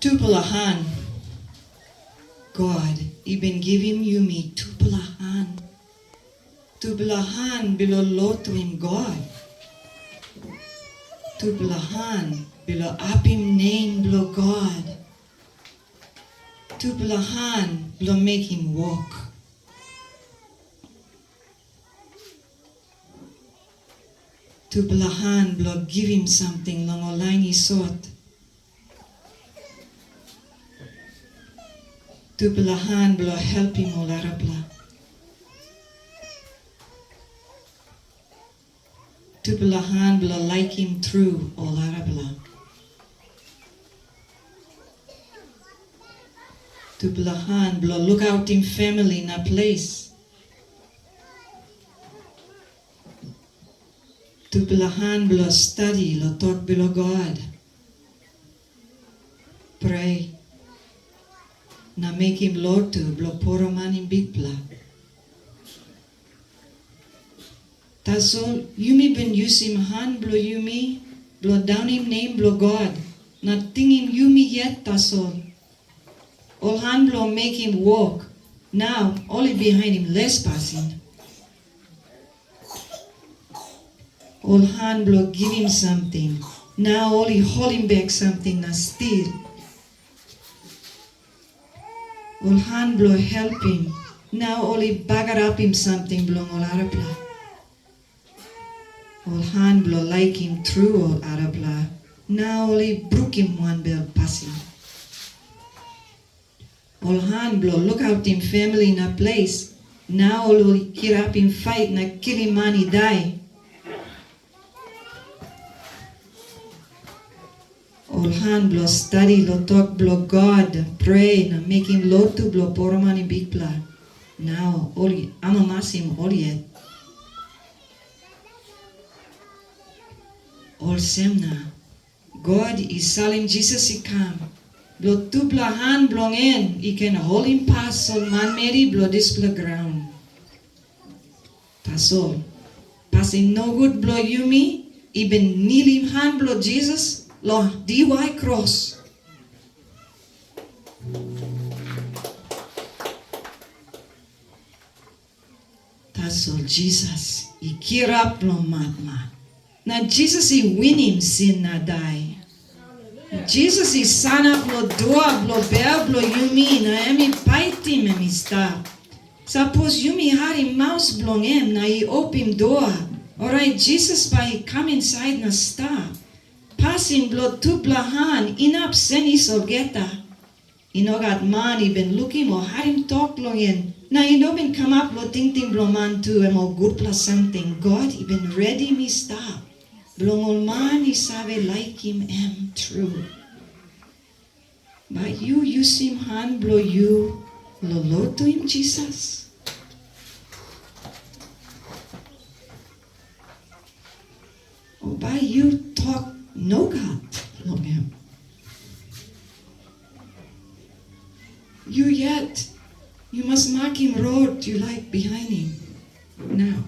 Tupela God, ibin givim yumi Tupela Tupela bilo lot him God. Tupela bilo apim name bilo God. Tupela bilo make him walk. Tupela bilo give him something long online he sought. Tupela bilo help him all arabla. Tupela bilo like him through all arabla. Tupela bilo look out him family in a place. Tupela bilo study lo talk below God. Pray. Na make him Lord to blo poroman in bigpla. Tasol yumi ben yusim blo yumi blo down him name blo God. Na ting him yumi yet tasol. All blo make him walk. Now only behind him less passing. All blo give him something. Now only hold him back something na still. All blo help him. Now only bagger up him something blong all arabla. All blo like him through all arabla. Now only brook him one bell passing. All blo look out him family in a place. Now only kill up him fight na kill him man he die. All blo study lo talk blo God pray na make him Lord to blo poromani bigpla. Now oli amamasim all yet. Olsem na God is salim Jesus he come. Blo tupla blong en he can hold him pass all man Mary blo dispela ground. Tasol passing no good blo yumi even kneel him hand blo Jesus. Lo DY cross. Tasol Jesus, he kir up lo matma. Na Jesus he win him sin na die. Jesus he san up lo doa blo bear blo yumi na emi bite him emi stap. Suppose yumi had him mouse blong him na he open door. Alright, Jesus by he come inside na stap. Passing blood tupla inap seni solgeta. Inogat man even looking or had him talk long in. Na been come up lo ting blo man too emo good plus something. God even ready me stop. Blong ol man isabe like him true. But you yusim han blo you lo lo to him Jesus. Oh by you talk no God, long him. You must mark him road you like behind him. Now,